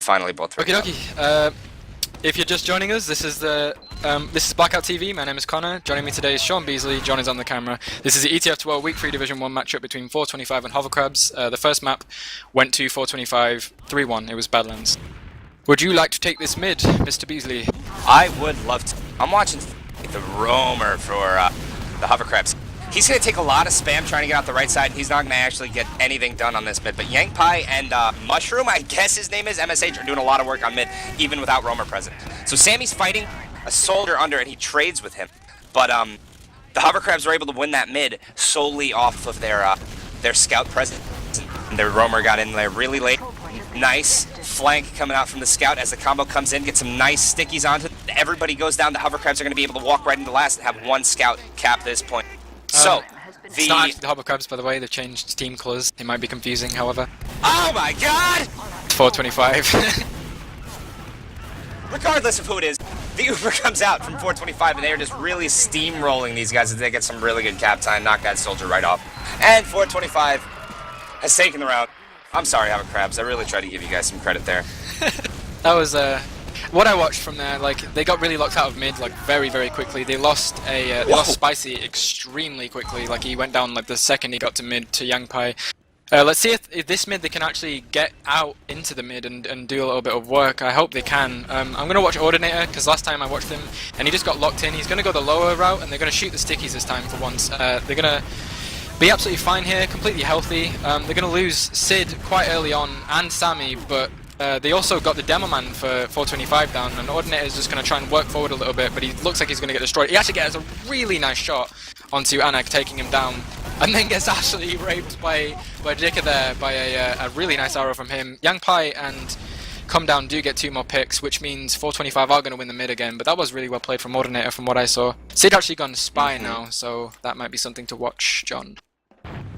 finally both Okay, dokie. If you're just joining us, this is Blackout TV. My name is Connor. Joining me today is Sean Beasley. John is on the camera. This is the ETF2L Week 3 Division 1 matchup between 425 and Hovercrabs. The first map went to 425 3-1. It was Badlands. Would you like to take this mid, Mr. Beasley? I would love to. I'm watching the roamer for the Hovercrabs. He's going to take a lot of spam trying to get out the right side, and he's not going to actually get anything done on this mid. But Yang Pai and Mushroom, I guess his name is, MSH, are doing a lot of work on mid, even without roamer present. So Sammy's fighting a soldier under, and he trades with him. But the Hovercrabs were able to win that mid solely off of their scout presence. And their roamer got in there really late. Nice flank coming out from the scout as the combo comes in, get some nice stickies onto it. Everybody goes down. The Hovercrabs are going to be able to walk right into last and have one scout cap this point. So, it's not actually the Hovercrabs, by the way. They've changed team colors. It might be confusing, however. Oh my god! 425. Regardless of who it is, the Uber comes out from 425, and they are just really steamrolling these guys as they get some really good cap time, knock that soldier right off. And 425 has taken the round. I'm sorry, Hovercrabs. I really tried to give you guys some credit there. That was what I watched from there. Like, they got really locked out of mid, like, very, very quickly. They lost Spicy extremely quickly. Like, he went down like the second he got to mid to Yang Pai. Let's see if this mid they can actually get out into the mid and do a little bit of work. I hope they can. I'm going to watch Ordinator, because last time I watched him and he just got locked in. He's going to go the lower route, and they're going to shoot the stickies this time for once. They're going to be absolutely fine here, completely healthy. They're going to lose Sid quite early on, and Sammy, but they also got the Demo Man for 425 down, and Ordinator is just going to try and work forward a little bit, but he looks like he's going to get destroyed. He actually gets a really nice shot onto Anak, taking him down, and then gets actually raped by Dicka there, by a really nice arrow from him. Yang Pai and Come Down do get 2 more picks, which means 425 are going to win the mid again, but that was really well played from Ordinator from what I saw. Sid actually gone Spy now, so that might be something to watch, John.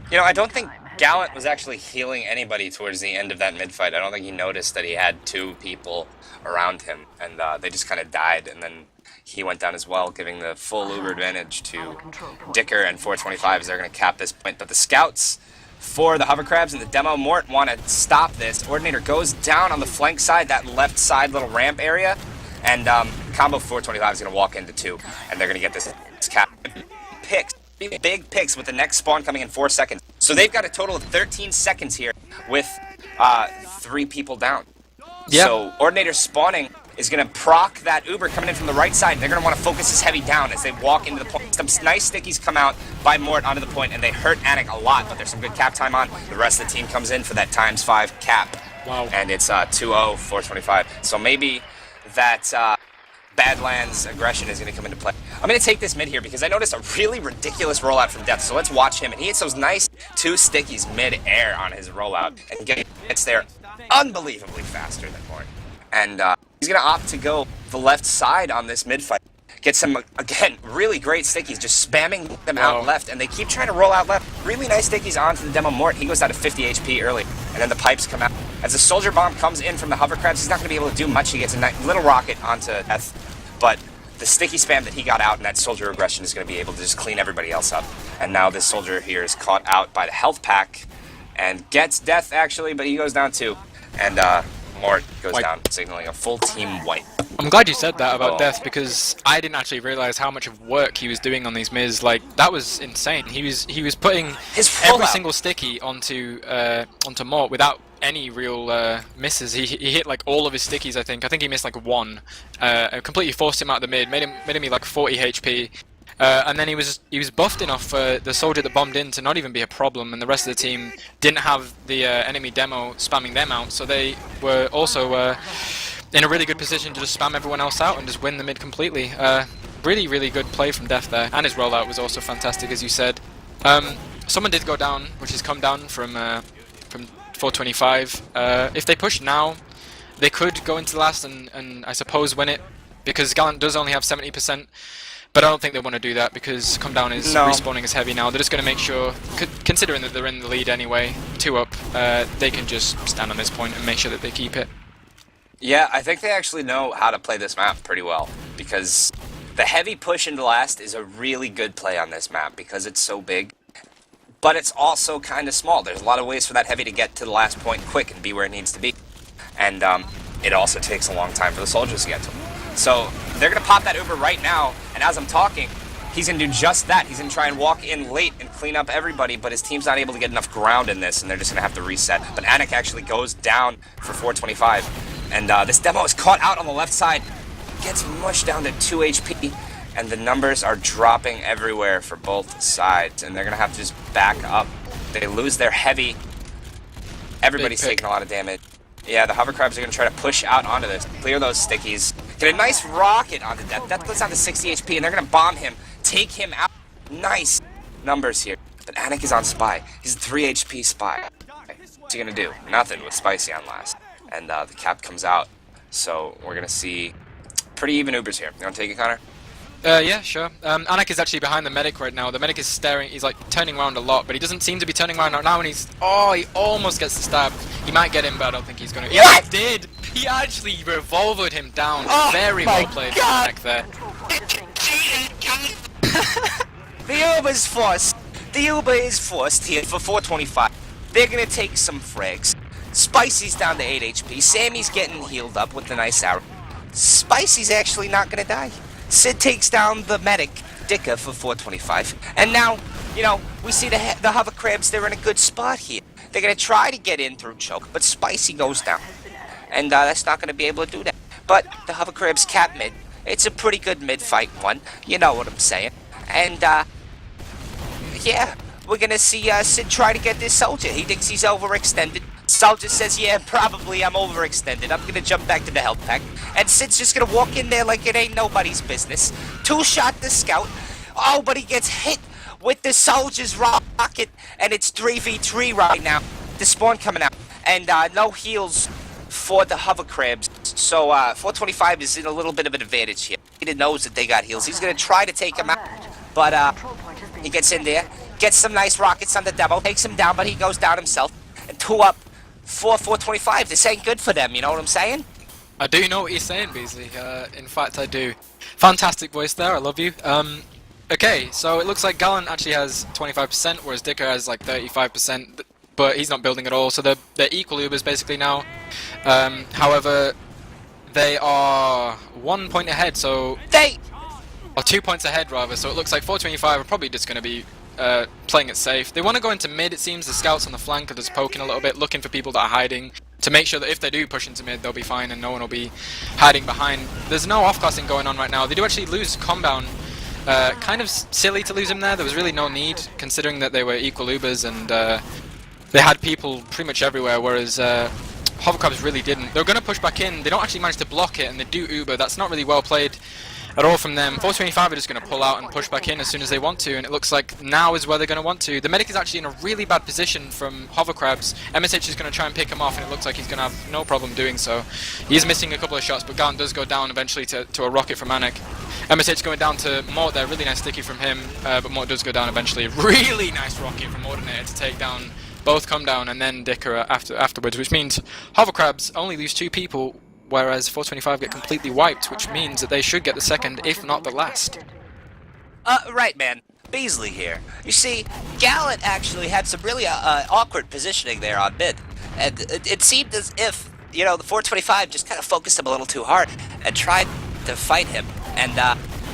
You know, I don't think Gallant was actually healing anybody towards the end of that mid-fight. I don't think he noticed that he had 2 people around him, and they just kind of died, and then he went down as well, giving the full Uber advantage to Dicker and 425 as they're going to cap this point. But the scouts for the Hovercrabs and the Demo Mort want to stop this. Ordinator goes down on the flank side, that left side little ramp area, and combo 425 is going to walk into 2, and they're going to get this cap. Picks. Big picks with the next spawn coming in 4 seconds. So they've got a total of 13 seconds here with 3 people down. Yep. So Ordinator spawning is going to proc that Uber coming in from the right side. They're going to want to focus his heavy down as they walk into the point. Some nice stickies come out by Mort onto the point, and they hurt Anik a lot, but there's some good cap time on. The rest of the team comes in for that ×5 cap. Wow. And it's 2-0, 425. So maybe that Badlands aggression is going to come into play. I'm going to take this mid here because I noticed a really ridiculous rollout from Death, so let's watch him. And he hits those nice 2 stickies mid-air on his rollout and gets there unbelievably faster than Mort. And he's going to opt to go the left side on this mid-fight. Get some, again, really great stickies, just spamming them out left, and they keep trying to roll out left. Really nice stickies onto the Demo Mort. He goes down to 50 HP early, and then the pipes come out. As the Soldier Bomb comes in from the Hovercrabs, he's not going to be able to do much. He gets a little rocket onto Death, but the sticky spam that he got out in that soldier aggression is going to be able to just clean everybody else up. And now this soldier here is caught out by the health pack and gets Death, actually, but he goes down too. And Mort goes down, signaling a full team wipe. I'm glad you said that about Death, because I didn't actually realize how much of work he was doing on these mids. Like, that was insane. He was putting every single sticky onto Mort without any real misses. He hit like all of his stickies. I think he missed like 1. Completely forced him out of the mid, made him like 40 HP. And then he was buffed enough for the soldier that bombed in to not even be a problem, and the rest of the team didn't have the enemy Demo spamming them out, so they were also in a really good position to just spam everyone else out and just win the mid completely. Really, really good play from Death there, and his rollout was also fantastic, as you said. Someone did go down, which has come down from 425. If they push now, they could go into last and I suppose win it, because Gallant does only have 70%. But I don't think they want to do that, because Come Down is respawning as heavy now. They're just going to make sure, considering that they're in the lead anyway, 2 up, they can just stand on this point and make sure that they keep it. Yeah, I think they actually know how to play this map pretty well, because the heavy push into last is a really good play on this map because it's so big. But it's also kind of small. There's a lot of ways for that heavy to get to the last point quick and be where it needs to be. And it also takes a long time for the soldiers to get to him. So they're going to pop that Uber right now, and as I'm talking, he's going to do just that. He's going to try and walk in late and clean up everybody, but his team's not able to get enough ground in this, and they're just going to have to reset. But Anik actually goes down for 425, and this demo is caught out on the left side, gets mushed down to 2 HP, and the numbers are dropping everywhere for both sides, and they're going to have to just back up. They lose their heavy. Everybody's taking a lot of damage. Yeah, the Hovercrabs are going to try to push out onto this, clear those stickies, get a nice rocket onto Death. Death goes down to 60 HP, and they're going to bomb him, take him out. Nice numbers here. But Anik is on Spy. He's a 3 HP Spy. What's he going to do? Nothing with Spicy on last. And the cap comes out. So we're going to see pretty even Ubers here. You want to take it, Connor? Yeah, sure. Anik is actually behind the medic right now. The medic is staring, he's like turning around a lot, but he doesn't seem to be turning around right now, and he's, he almost gets the stab. He might get him, but I don't think he's gonna. Yeah, he did! He actually revolvered him down. Very well played from Anik there. The Uber is forced. The Uber is forced here for 425. They're gonna take some frags. Spicy's down to 8 HP. Sammy's getting healed up with the nice arrow. Spicy's actually not gonna die. Sid takes down the medic, Dicka, for 425. And now, you know, we see the Hovercrabs, they're in a good spot here. They're going to try to get in through choke, but Spicy goes down. And that's not going to be able to do that. But the Hovercrabs cap mid. It's a pretty good mid-fight one. You know what I'm saying. And, yeah, we're going to see Sid try to get this soldier. He thinks he's overextended. Soldier says, yeah, probably I'm overextended. I'm gonna jump back to the health pack. And Sid's just gonna walk in there like it ain't nobody's business. 2-shot the scout. Oh, but he gets hit with the soldier's rocket. And it's 3v3 right now. The spawn coming out. And no heals for the Hovercrabs. So 425 is in a little bit of an advantage here. He knows that they got heals. He's gonna try to take him out. But he gets in there. Gets some nice rockets on the demo. Takes him down, but he goes down himself. And 2 up. 425. This ain't good for them, you know what I'm saying? I do know what you're saying, Beasley. In fact, I do. Fantastic voice there, I love you. Okay, so it looks like Gallant actually has 25%, whereas Dicker has like 35%, but he's not building at all, so they're equal Ubers basically now. However, they are 1 point ahead, so... Or 2 points ahead, rather, so it looks like 425 are probably just going to be playing it safe. They want to go into mid, it seems. The scouts on the flank are just poking a little bit, looking for people that are hiding, to make sure that if they do push into mid, they'll be fine and no one will be hiding behind. There's no off-casting going on right now. They do actually lose Combound. Kind of silly to lose him there. There was really no need, considering that they were equal Ubers and they had people pretty much everywhere, whereas Hovercrabs really didn't. They're going to push back in. They don't actually manage to block it, and they do Uber. That's not really well played at all from them. 425 are just going to pull out and push back in as soon as they want to, and it looks like now is where they're going to want to. The medic is actually in a really bad position from Hovercrabs. MSH is going to try and pick him off, and it looks like he's going to have no problem doing so. He is missing a couple of shots, but Gallant does go down eventually to a rocket from Anik. MSH going down to Mort there, really nice sticky from him, but Mort does go down eventually. Really nice rocket from Ordinator to take down both Come Down and then Dicker afterwards, which means Hovercrabs only lose 2 people, whereas 425 get completely wiped, which means that they should get the second, if not the last. Right, man. Beasley here. You see, Gallant actually had some really awkward positioning there on mid, and it seemed as if, you know, the 425 just kind of focused him a little too hard and tried to fight him, and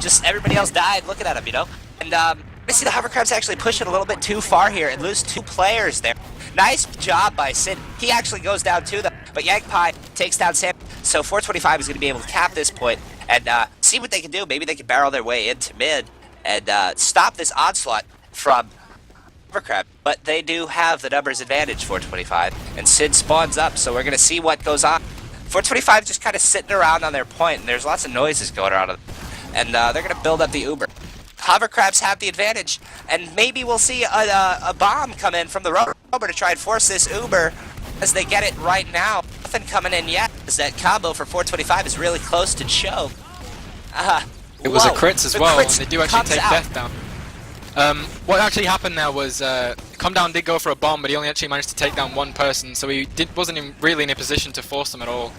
just everybody else died looking at him, you know? And I see the Hovercrabs actually push it a little bit too far here and lose 2 players there. Nice job by Sid. He actually goes down too, though, but Yangpai takes down Sam. So 425 is going to be able to cap this point and see what they can do. Maybe they can barrel their way into mid and stop this onslaught from Hovercrab. But they do have the numbers advantage, 425, and Sid spawns up, so we're going to see what goes on. 425 just kind of sitting around on their point, and there's lots of noises going around, and they're going to build up the Uber. Hovercrabs have the advantage, and maybe we'll see a bomb come in from the rover to try and force this Uber as they get it right now. Nothing coming in yet, as that combo for 425 is really close to choke. It was a crits as well, and crits they do actually take Death down. What actually happened there was, Come Down did go for a bomb, but he only actually managed to take down 1 person, so he wasn't really in a position to force them at all.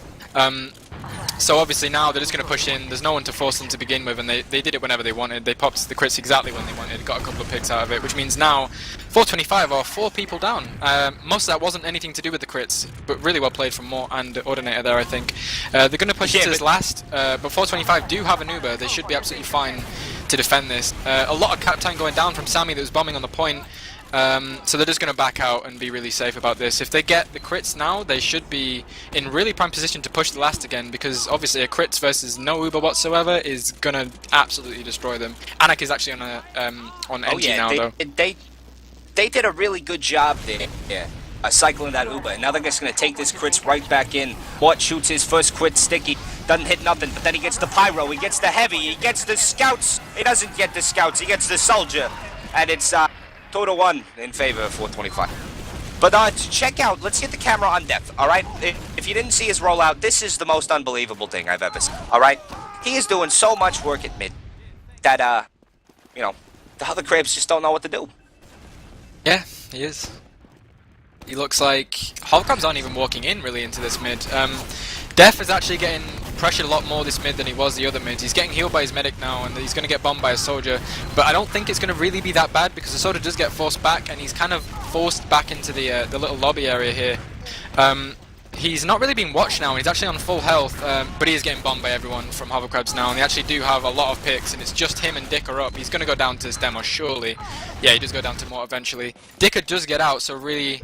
So obviously now they're just going to push in. There's no one to force them to begin with, and they did it whenever they wanted. They popped the crits exactly when they wanted, got a couple of picks out of it, which means now 425 are 4 people down. Most of that wasn't anything to do with the crits, but really well played from Mort and Ordinator there, I think. They're going to push into this last, but 425 do have an Uber. They should be absolutely fine to defend this. A lot of cap time going down from Sammy that was bombing on the point. So they're just going to back out and be really safe about this. If they get the crits now, they should be in really prime position to push the last again, because obviously a crits versus no Uber whatsoever is going to absolutely destroy them. Anak is actually on NG now, though. They did a really good job there. Yeah. Cycling that Uber, and now they're just going to take this crits right back in. Mort shoots his first crit sticky, doesn't hit nothing, but then he gets the pyro, he gets the heavy, he gets the scouts. He doesn't get the scouts, he gets the soldier, and it's 2-1 in favor of 425. But to check out, let's get the camera on depth, alright? If you didn't see his rollout, this is the most unbelievable thing I've ever seen, alright? He is doing so much work at mid that, you know, the Hovercrabs just don't know what to do. Yeah, he is. He looks like Hovercrabs aren't even walking in really into this mid. Def is actually getting pressured a lot more this mid than he was the other mids. He's getting healed by his medic now, and he's going to get bombed by a soldier. But I don't think it's going to really be that bad, because the soldier does get forced back, and he's kind of forced back into the little lobby area here. He's not really being watched now, and he's actually on full health, but he is getting bombed by everyone from Hovercrabs now, and they actually do have a lot of picks, and it's just him and Dicker up. He's going to go down to his demo, surely. Yeah, he does go down to Mort eventually. Dicker does get out, so really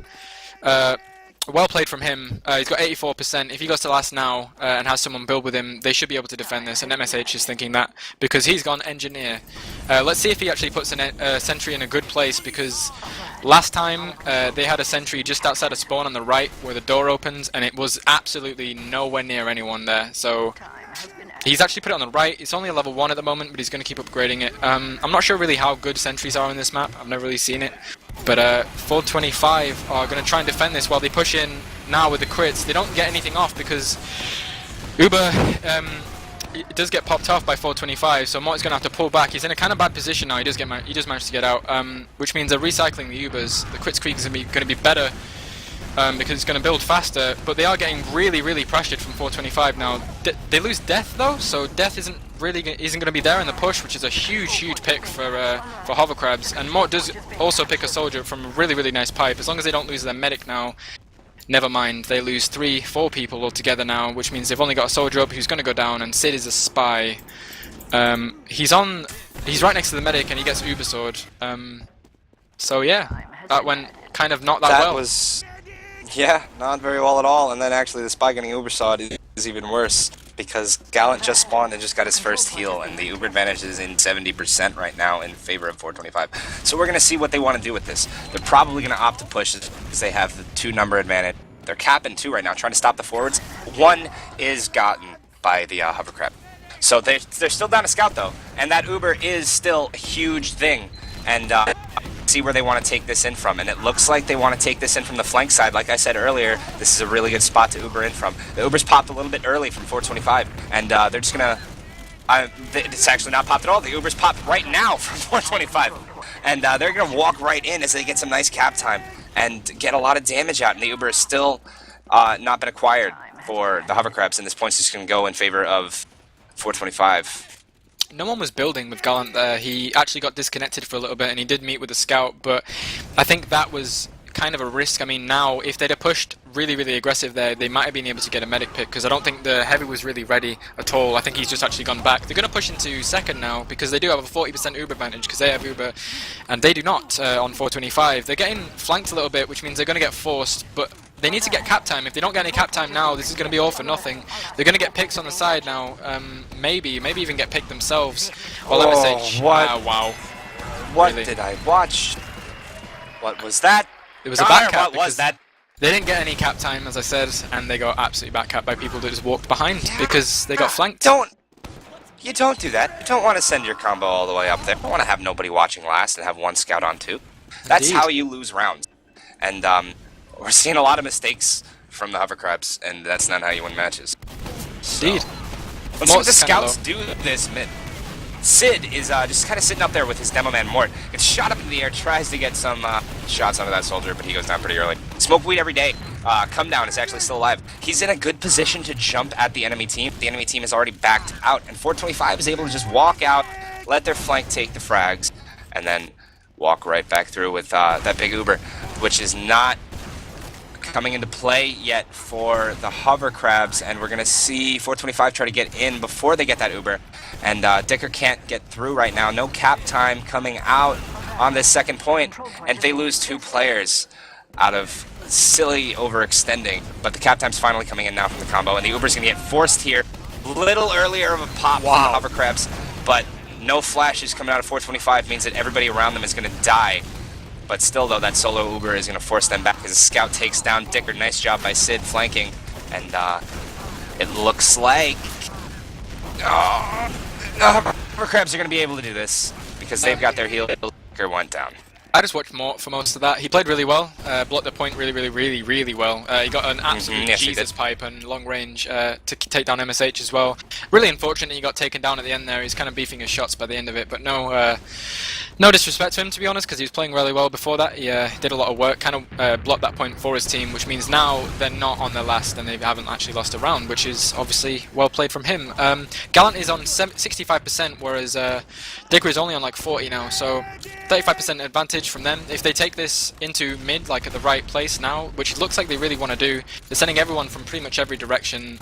well played from him. He's got 84%. If he goes to last now and has someone build with him, they should be able to defend this, and MSH is thinking that because he's gone engineer. Let's see if he actually puts a sentry in a good place, because last time they had a sentry just outside of spawn on the right where the door opens, and it was absolutely nowhere near anyone there. So he's actually put it on the right. It's only a level 1 at the moment, but he's going to keep upgrading it. I'm not sure really how good sentries are on this map. I've never really seen it. But 425 are going to try and defend this while they push in now with the crits. They don't get anything off because Uber it does get popped off by 425, so Mort's going to have to pull back. He's in a kind of bad position now. He does manage to get out, which means they're recycling the Ubers. The crits creek is going to be better because it's going to build faster, but they are getting really, really pressured from 425 now. They lose Death though, so Death isn't going to be there in the push, which is a huge pick for Hovercrabs. And Mort does also pick a soldier from a really, really nice pipe. As long as they don't lose their medic now, never mind. They lose 3-4 people altogether now, which means they've only got a soldier up who's going to go down, and Sid is a spy. He's right next to the medic, and he gets Uber Sword. So yeah, that went kind of not that well. That was, yeah, not very well at all. And then actually the spy getting Uber Sword is even worse, because Gallant just spawned and just got his first heal, and the Uber advantage is in 70% right now in favor of 425. So we're going to see what they want to do with this. They're probably going to opt to push because they have the 2-number advantage. They're capping 2 right now, trying to stop the forwards. 1 is gotten by the Hovercrab. So they're still down to scout though, and that Uber is still a huge thing. And see where they want to take this in from, and it looks like they want to take this in from the flank side. Like I said earlier, this is a really good spot to Uber in from. The Uber's popped a little bit early from 425, and they're just gonna it's actually not popped at all. The Uber's popped right now from 425, and they're gonna walk right in as they get some nice cap time and get a lot of damage out, and the Uber is still not been acquired for the Hovercrabs, and this point's just gonna go in favor of 425. No one was building with Gallant there. He actually got disconnected for a little bit, and he did meet with a scout, but I think that was kind of a risk. I mean, now, if they'd have pushed really, really aggressive there, they might have been able to get a medic pick, because I don't think the heavy was really ready at all. I think he's just actually gone back. They're going to push into second now, because they do have a 40% Uber advantage, because they have Uber, and they do not on 425. They're getting flanked a little bit, which means they're going to get forced, but they need to get cap time. If they don't get any cap time now, this is going to be all for nothing. They're going to get picks on the side now, maybe even get picked themselves. Well, MSH, wow. What really? Did I watch? What was that? It was a back cap. What was that? They didn't get any cap time, as I said, and they got absolutely back capped by people that just walked behind because they got flanked. You don't do that. You don't want to send your combo all the way up there. You don't want to have nobody watching last and have 1 scout on 2. That's Indeed. how you lose rounds. And we're seeing a lot of mistakes from the Hovercrabs, and that's not how you win matches. Indeed. Let's see what the scouts do this mid. Sid is just kind of sitting up there with his demo man Mort. Gets shot up in the air, tries to get some shots onto that soldier, but he goes down pretty early. Smoke weed every day. Come Down is actually still alive. He's in a good position to jump at the enemy team. The enemy team is already backed out, and 425 is able to just walk out, let their flank take the frags, and then walk right back through with that big Uber, which is not coming into play yet for the Hovercrabs, and we're going to see 425 try to get in before they get that Uber, and Dicker can't get through right now. No cap time coming out on this second point, and they lose 2 players out of silly overextending, but the cap time's finally coming in now from the combo, and the Uber's going to get forced here. Little earlier of a pop from the Hovercrabs, but no flashes coming out of 425 means that everybody around them is going to die. But still, though, that solo Uber is going to force them back as a scout takes down Dicker. Nice job by Sid flanking, and it looks like the Hovercrabs are going to be able to do this because they've got their heal. Dicker went down. I just watched Mort for most of that. He played really well, blocked the point really well. He got an absolute Jesus pipe and long range to take down MSH as well. Really unfortunate he got taken down at the end there. He's kind of beefing his shots by the end of it, but no disrespect to him, to be honest, because he was playing really well before that. He did a lot of work, kind of blocked that point for his team, which means now they're not on their last and they haven't actually lost a round, which is obviously well played from him. Gallant is on 65%, whereas Dicker is only on like 40 now, so 35% advantage from them. If they take this into mid, like at the right place now, which it looks like they really want to do, they're sending everyone from pretty much every direction.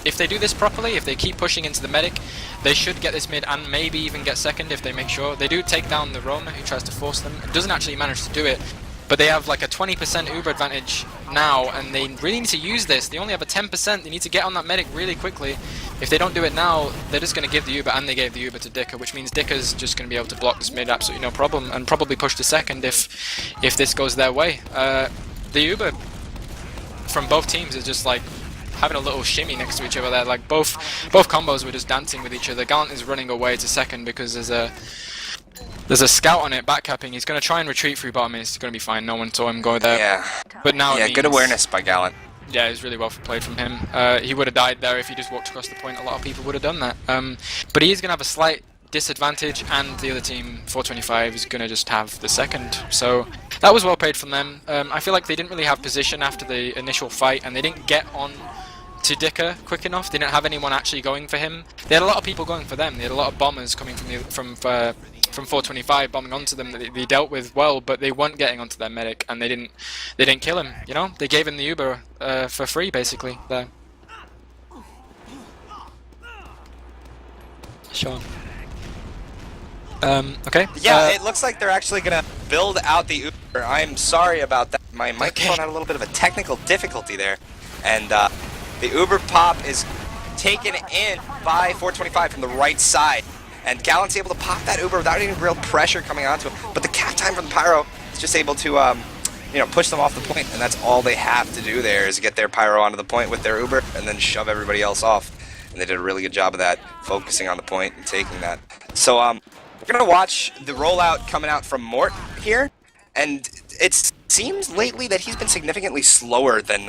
If they do this properly, if they keep pushing into the medic, they should get this mid and maybe even get second if they make sure. They do take down the roamer who tries to force them. It doesn't actually manage to do it, but they have like a 20% Uber advantage now, and they really need to use this. They only have a 10%. They need to get on that medic really quickly. If they don't do it now, they're just going to give the Uber, and they gave the Uber to Dicker, which means Dicker's just going to be able to block this mid absolutely no problem, and probably push to second if this goes their way. The Uber from both teams is just like having a little shimmy next to each other there. Like both combos were just dancing with each other. Gallant is running away to second because there's a scout on it, backcapping. He's going to try and retreat through bottom, and it's going to be fine. No one saw him go there. Yeah. But now yeah, good awareness by Gallant. Yeah, it was really well played from him. He would have died there if he just walked across the point. A lot of people would have done that. But he is going to have a slight disadvantage, and the other team, 425, is going to just have the second. So that was well played from them. I feel like they didn't really have position after the initial fight, and they didn't get on to Dicker quick enough. They didn't have anyone actually going for him. They had a lot of people going for them. They had a lot of bombers coming from 425 bombing onto them that they dealt with well, but they weren't getting onto their medic, and they didn't kill him. You know, they gave him the Uber for free basically there. Sean. Okay. Yeah, it looks like they're actually gonna build out the Uber. I'm sorry about that. My microphone had a little bit of a technical difficulty there, and the Uber pop is taken in by 425 from the right side, and Gallant's able to pop that Uber without any real pressure coming onto him. But the cap time from the Pyro is just able to, push them off the point, and that's all they have to do there is get their Pyro onto the point with their Uber, and then shove everybody else off. And they did a really good job of that, focusing on the point and taking that. So we're gonna watch the rollout coming out from Mort here, and it seems lately that he's been significantly slower than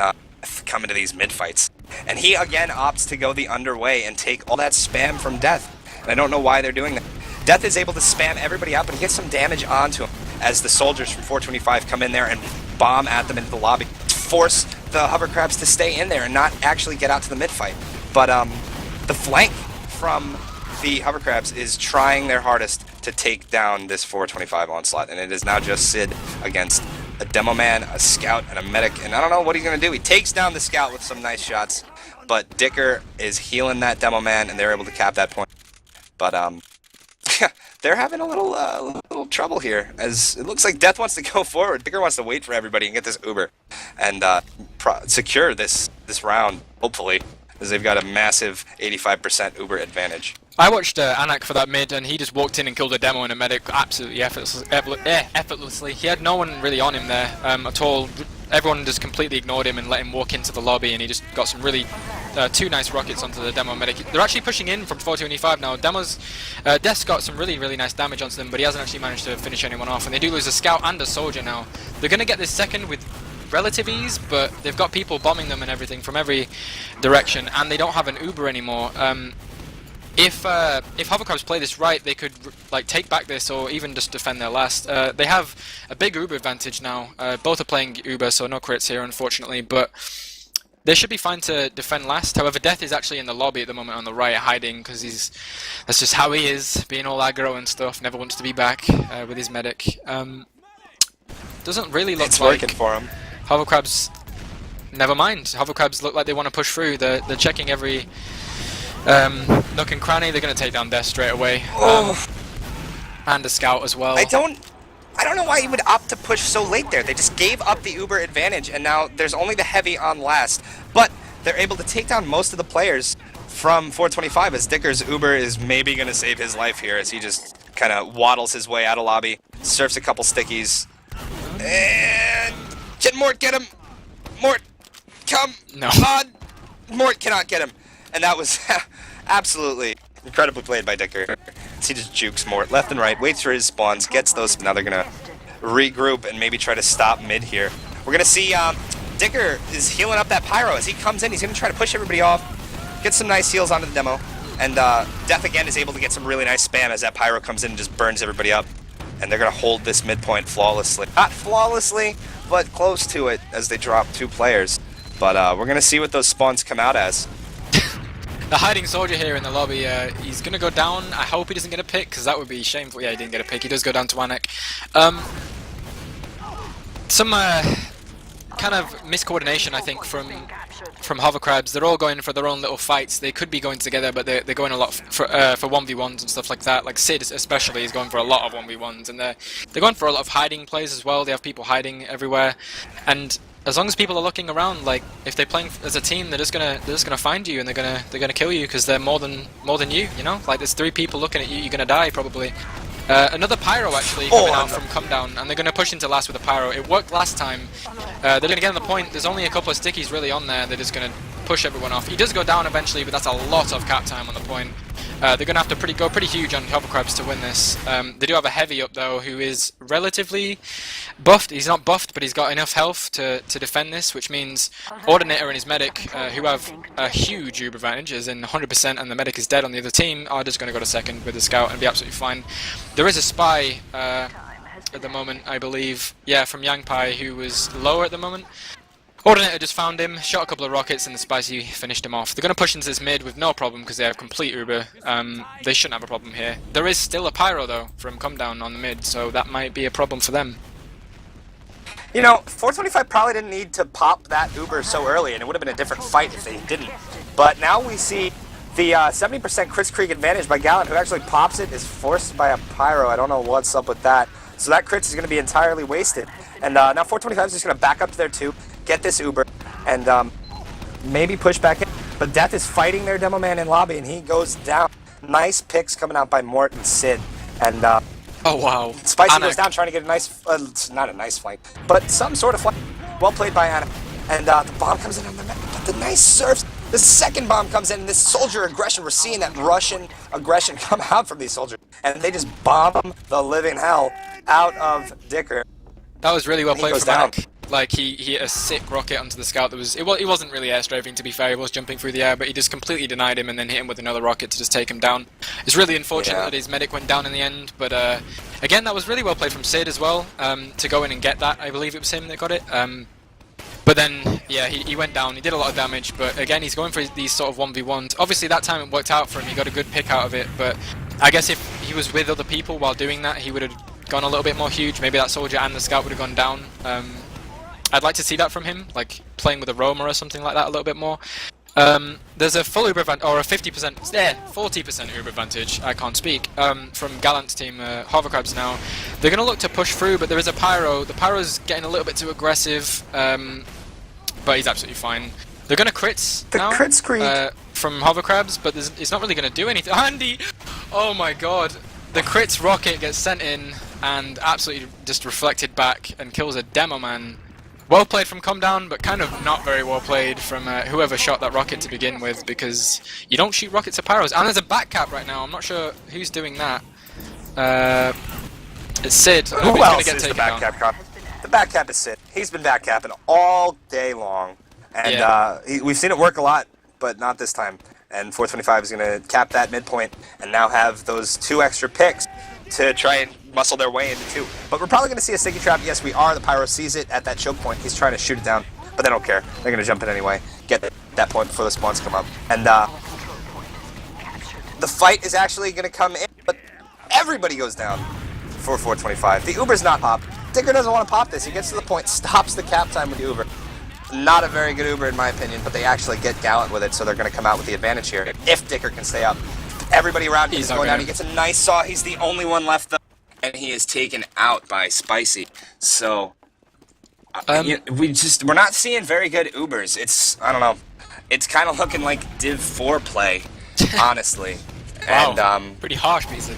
coming to these mid fights. And he again opts to go the underway and take all that spam from Death. And I don't know why they're doing that. Death is able to spam everybody up and get some damage onto him as the soldiers from 425 come in there and bomb at them into the lobby. Force the Hovercrabs to stay in there and not actually get out to the mid fight. But the flank from the Hovercrabs is trying their hardest to take down this 425 onslaught, and it is now just Sid against a demo man, a scout, and a medic, and I don't know what he's going to do. He takes down the scout with some nice shots, but Dicker is healing that demo man, and they're able to cap that point. But they're having a little trouble here, as it looks like Death wants to go forward. Dicker wants to wait for everybody and get this Uber and secure this round, hopefully, as they've got a massive 85% Uber advantage. I watched Anak for that mid, and he just walked in and killed a demo and a medic absolutely effortlessly. He had no one really on him there at all. Everyone just completely ignored him and let him walk into the lobby, and he just got some really two nice rockets onto the demo medic. They're actually pushing in from 425 now. Death's got some really nice damage onto them, but he hasn't actually managed to finish anyone off, and they do lose a scout and a soldier now. They're going to get this second with relative ease, but they've got people bombing them and everything from every direction, and they don't have an Uber anymore. if Hovercrabs play this right, they could like take back this or even just defend their last. They have a big Uber advantage now. Both are playing Uber, so no crits here, unfortunately. But they should be fine to defend last. However, Death is actually in the lobby at the moment on the right, hiding because that's just how he is, being all aggro and stuff. Never wants to be back with his medic. Doesn't really look It's like working for him. Hovercrabs. Never mind. Hovercrabs look like they want to push through. They're checking every nook and cranny. They're going to take down Death straight away. And a scout as well. I don't know why he would opt to push so late there. They just gave up the Uber advantage, and now there's only the heavy on last. But they're able to take down most of the players from 425, as Dicker's Uber is maybe going to save his life here, as he just kind of waddles his way out of lobby, surfs a couple stickies, and Mort, get him! Mort, come on! Mort cannot get him. And that was absolutely incredibly played by Dicker. He just jukes Mort left and right, waits for his spawns, gets those. Now they're going to regroup and maybe try to stop mid here. We're going to see Dicker is healing up that Pyro. As he comes in, he's going to try to push everybody off, get some nice heals onto the demo. And Death again is able to get some really nice spam as that Pyro comes in and just burns everybody up. And they're going to hold this midpoint flawlessly. Not flawlessly, but close to it as they drop 2 players. But we're going to see what those spawns come out as. The hiding soldier here in the lobby, he's going to go down. I hope he doesn't get a pick, because that would be shameful. Yeah, he didn't get a pick. He does go down to Wanek. Some kind of miscoordination, I think, from Hovercrabs. They're all going for their own little fights. They could be going together, but they're going a lot for 1v1s and stuff like that. Like Sid especially is going for a lot of 1v1s, and they're going for a lot of hiding plays as well. They have people hiding everywhere, and as long as people are looking around, like if they're playing as a team, they're just gonna find you and they're gonna kill you because they're more than you. You know, like there's 3 people looking at you, you're gonna die probably. Another Pyro actually coming out from Come Down, and they're going to push into last with a Pyro. It worked last time. They're going to get on the point. There's only a couple of stickies really on there. They're just going to push everyone off. He does go down eventually, but that's a lot of cap time on the point. They're going to have to go pretty huge on Hovercrabs to win this. They do have a heavy up though, who is relatively buffed. He's not buffed, but he's got enough health to defend this, which means Ordinator and his medic, who have a huge Uber advantage, as in 100%, and the medic is dead on the other team, are just going to go to second with the scout and be absolutely fine. There is a spy at the moment, I believe, yeah, from Yangpai, who was lower at the moment. Ordinator just found him, shot a couple of rockets, and the Spicy finished him off. They're going to push into this mid with no problem because they have complete Uber. They shouldn't have a problem here. There is still a Pyro, though, from Come Down on the mid, so that might be a problem for them. You know, 425 probably didn't need to pop that Uber so early, and it would have been a different fight if they didn't. But now we see the 70% Chris Krieg advantage by Gallant, who actually pops it, is forced by a Pyro. I don't know what's up with that. So that crit is going to be entirely wasted. And now 425 is just going to back up to there too, get this Uber, and maybe push back in. But Death is fighting their demo man in lobby, and he goes down. Nice picks coming out by Mort and Sid. And oh wow. Spicy goes down trying to get a nice, not a nice flank, but some sort of flank. Well played by Anna. And the bomb comes in on the map, but the nice surfs. The second bomb comes in, and this soldier aggression, we're seeing that Russian aggression come out from these soldiers. And they just bomb the living hell out of Dicker. That was really well played from down. Anik. Like he hit a sick rocket onto the scout. He wasn't really airstrafing, to be fair. He was jumping through the air, but he just completely denied him and then hit him with another rocket to just take him down. It's really unfortunate that his medic went down in the end, but again, that was really well played from Sid as well, to go in and get that. I believe it was him that got it. But then, yeah, he went down. He did a lot of damage, but again, he's going for these sort of 1v1s. Obviously, that time it worked out for him. He got a good pick out of it, but I guess if he was with other people while doing that, he would have gone a little bit more huge. Maybe that soldier and the scout would have gone down. I'd like to see that from him, like playing with a roamer or something like that a little bit more. There's a full Uber advantage, or a 50%, yeah, 40% Uber advantage, I can't speak, from Gallant's team, Hovercrabs now. They're going to look to push through, but there is a Pyro. The Pyro's getting a little bit too aggressive, but he's absolutely fine. They're going to crits now, from Hovercrabs, but it's not really going to do anything. Andy! Oh my god. The crits rocket gets sent in and absolutely just reflected back and kills a demo man. Well played from Come Down, but kind of not very well played from whoever shot that rocket to begin with, because you don't shoot rockets at Pyros. And there's a back cap right now. I'm not sure who's doing that. It's Sid. Who else is the back cap? The back cap is Sid. He's been back capping all day long. And we've seen it work a lot, but not this time. and 425 is going to cap that midpoint and now have those 2 extra picks to try and muscle their way into 2. But we're probably going to see a sticky trap. Yes, we are. The Pyro sees it at that choke point. He's trying to shoot it down, but they don't care. They're going to jump in anyway, get that point before the spawns come up. And the fight is actually going to come in, but everybody goes down for 425. The Uber's not popped. Dicker doesn't want to pop this. He gets to the point, stops the cap time with the Uber. Not a very good Uber in my opinion, but they actually get Gallant with it, so they're going to come out with the advantage here. If Dicker can stay up. Everybody around him is going down. He gets a nice saw. He's the only one left, though. And he is taken out by Spicy. So, we're not seeing very good Ubers. It's, I don't know. It's kind of looking like Div 4 play, honestly. Wow, and, pretty harsh, Beasley.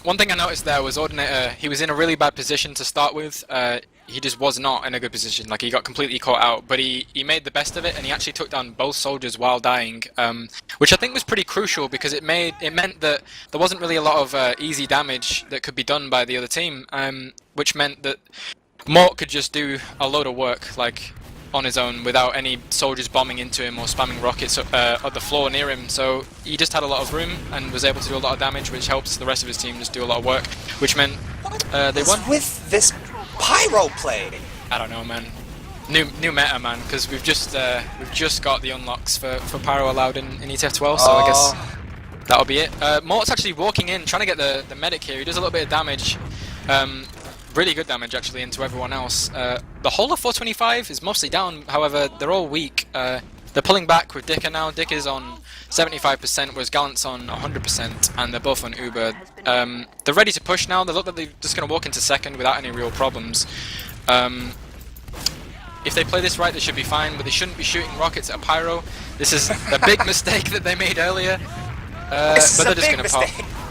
One thing I noticed there was Ordinator, he was in a really bad position to start with. He just was not in a good position, like he got completely caught out, but he made the best of it and he actually took down both soldiers while dying, which I think was pretty crucial because it meant that there wasn't really a lot of easy damage that could be done by the other team, which meant that Mort could just do a load of work, like on his own without any soldiers bombing into him or spamming rockets at the floor near him. So he just had a lot of room and was able to do a lot of damage, which helps the rest of his team just do a lot of work, which meant they won. With this Pyro play, I don't know, man. New meta, man, because we've just got the unlocks for Pyro allowed in ETF2L, so I guess that'll be it. Mort's actually walking in, trying to get the medic here. He does a little bit of damage. Really good damage actually into everyone else. The whole of 425 is mostly down, however they're all weak. They're pulling back with Dicker now. Dicker's on 75%, whereas Gallant's on 100%, and they're both on Uber. They're ready to push now. They look like they're just going to walk into second without any real problems. If they play this right, they should be fine, but they shouldn't be shooting rockets at Pyro. This is a big mistake that they made earlier. But they're just going to pop.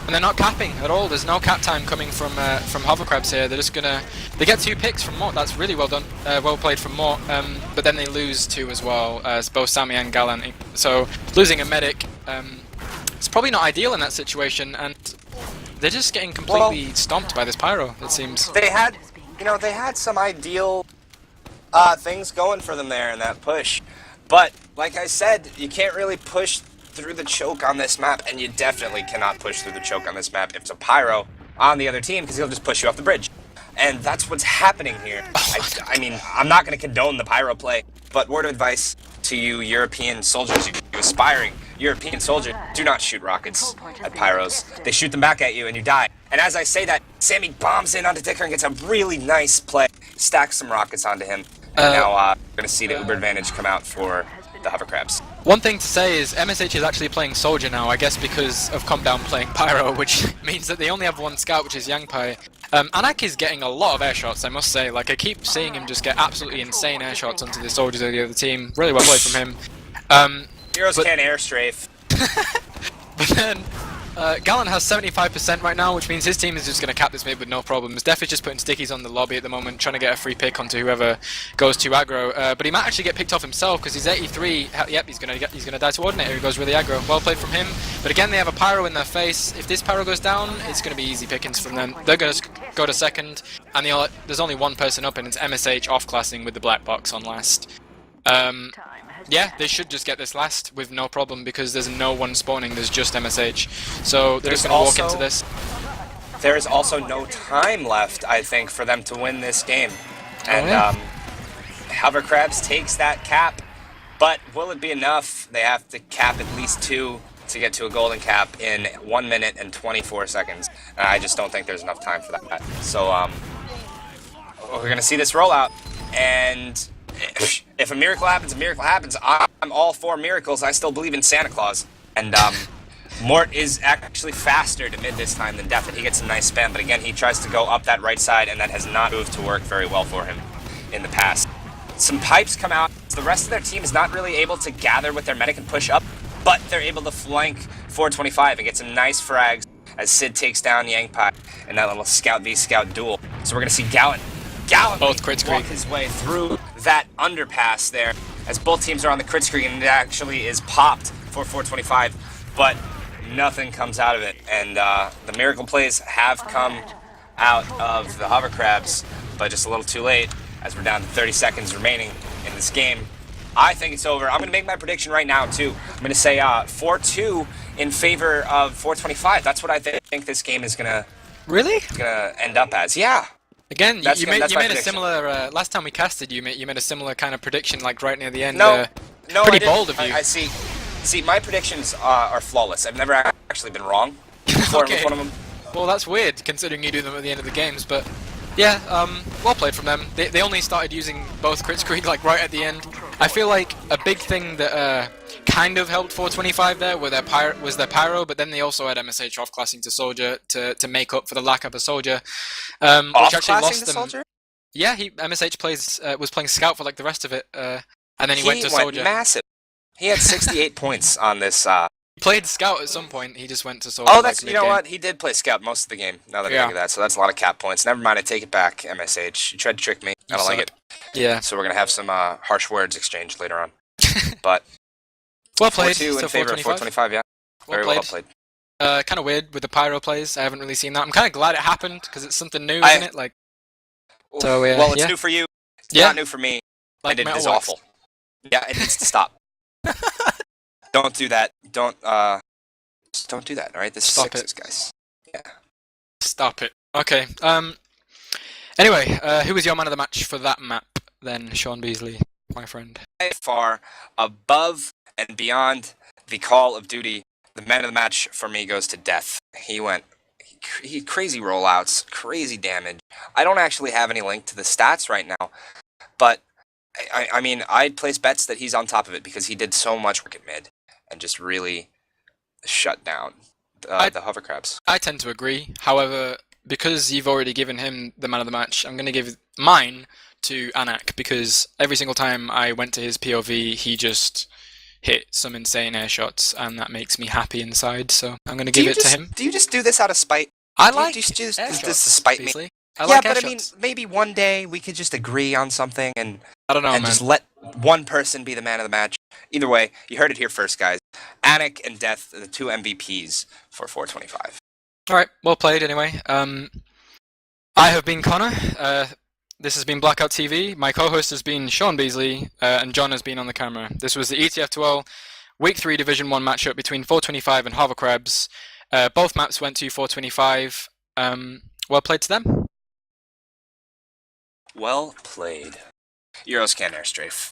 And they're not capping at all. There's no cap time coming from Hovercrabs here. They're just gonna. They get 2 picks from Mort. That's really well done, well played from Mort. But then they lose 2 as well, both Sammy and Gallant. So losing a medic, it's probably not ideal in that situation. And they're just getting completely stomped by this Pyro. It seems. They had some ideal things going for them there in that push, but like I said, you can't really push through the choke on this map, and you definitely cannot push through the choke on this map if it's a Pyro on the other team, because he'll just push you off the bridge. And that's what's happening here. I mean, I'm not going to condone the Pyro play, but word of advice to you European soldiers, you aspiring European soldiers, do not shoot rockets at Pyros. They shoot them back at you and you die. And as I say that, Sammy bombs in onto Dicker and gets a really nice play, stacks some rockets onto him, and now we're going to see the Uber advantage come out for the Hovercrabs. One thing to say is MSH is actually playing Soldier now, I guess because of Calm Down playing Pyro, which means that they only have 1 scout, which is Yangpai. Anak is getting a lot of air shots, I must say. Like, I keep seeing him just get absolutely insane air shots onto the soldiers of the other team. Really well played from him. Heroes can't air strafe. But then, Gallant has 75% right now, which means his team is just going to cap this mid with no problems. Def is just putting stickies on the lobby at the moment, trying to get a free pick onto whoever goes too aggro. But he might actually get picked off himself because he's 83. Yep, he's going to die to Ordinator who goes really aggro. Well played from him. But again, they have a Pyro in their face. If this Pyro goes down, it's going to be easy pickings from them. They're going to go to second, and there's only 1 person up, and it's MSH off-classing with the black box on last. Yeah, they should just get this last with no problem because there's no one spawning, there's just MSH. So they're just going to walk into this. There is also no time left, I think, for them to win this game. And Hovercrabs takes that cap, but will it be enough? They have to cap at least 2 to get to a golden cap in 1 minute and 24 seconds. And I just don't think there's enough time for that. So we're going to see this rollout, and if a miracle happens, a miracle happens. I'm all for miracles. I still believe in Santa Claus. And Mort is actually faster to mid this time than Def. He gets a nice spam, but again, he tries to go up that right side, and that has not moved to work very well for him in the past. Some pipes come out. The rest of their team is not really able to gather with their medic and push up, but they're able to flank 425 and get some nice frags as Sid takes down Yangpai in that little scout v scout duel. So we're going to see Gallant both crit walk his way through that underpass there, as both teams are on the crit screen, and it actually is popped for 425, but nothing comes out of it. And the miracle plays have come out of the Hovercrabs, but just a little too late, as we're down to 30 seconds remaining in this game. I think it's over. I'm going to make my prediction right now, too. I'm going to say 4-2 in favor of 425. That's what I think this game is going Really? to end up as. Yeah. Again, That's you my made a prediction. similar. Last time we casted, you made a similar kind of prediction, like right near the end. No, no, pretty I didn't. bold of you. I see. See, my predictions are flawless. I've never actually been wrong before Okay. with one of them. Well, that's weird considering you do them at the end of the games, but yeah, well played from them. They only started using both crit screen like right at the end. I feel like a big thing that kind of helped 425 there was their pyro, but then they also had MSH off classing to soldier to make up for the lack of a soldier, which actually lost them. Soldier? Yeah, MSH was playing scout for like the rest of it, and then he went to soldier. Massive. He had 68 points on this. He played scout at some point. He just went to soldier. Oh, that's like, you know what? He did play scout most of the game. Now that I think of that, so that's a lot of cap points. Never mind. I take it back. MSH. You tried to trick me. I don't like it. Yeah. So we're gonna have some harsh words exchanged later on. But well played. 4-2 in favor of 425. Yeah. Very well played. Kind of weird with the pyro plays. I haven't really seen that. I'm kind of glad it happened because it's something new, isn't it? Like. So well, it's new for you. It's not new for me. Like, and it is awful. Yeah, it needs to stop. Don't do that. Just don't do that. All right, this Stop is sixes, guys. Yeah. Stop it. Okay. Anyway, who was your man of the match for that map then, Sean Beasley, my friend? By far above and beyond the Call of Duty, the man of the match for me goes to Death. He crazy rollouts, crazy damage. I don't actually have any link to the stats right now, but I mean, I'd place bets that he's on top of it because he did so much work at mid and just really shut down the Hovercrabs. I tend to agree. However, because you've already given him the man of the match, I'm going to give mine to Anak because every single time I went to his POV, he just hit some insane air shots, and that makes me happy inside. So I'm going to give it to him. Do you just do this out of spite? I like this shots, to spite me. Yeah, but I mean, maybe one day we could just agree on something and I don't know, and just let one person be the man of the match. Either way, you heard it here first, guys. Anik and Death are the two MVPs for 425. All right, well played anyway. I have been Connor. This has been Blackout TV. My co-host has been Sean Beasley, and John has been on the camera. This was the ETF2L Week 3 Division 1 matchup between 425 and Hovercrabs. Both maps went to 425. Well played to them. Well played. Euroscan Airstrafe.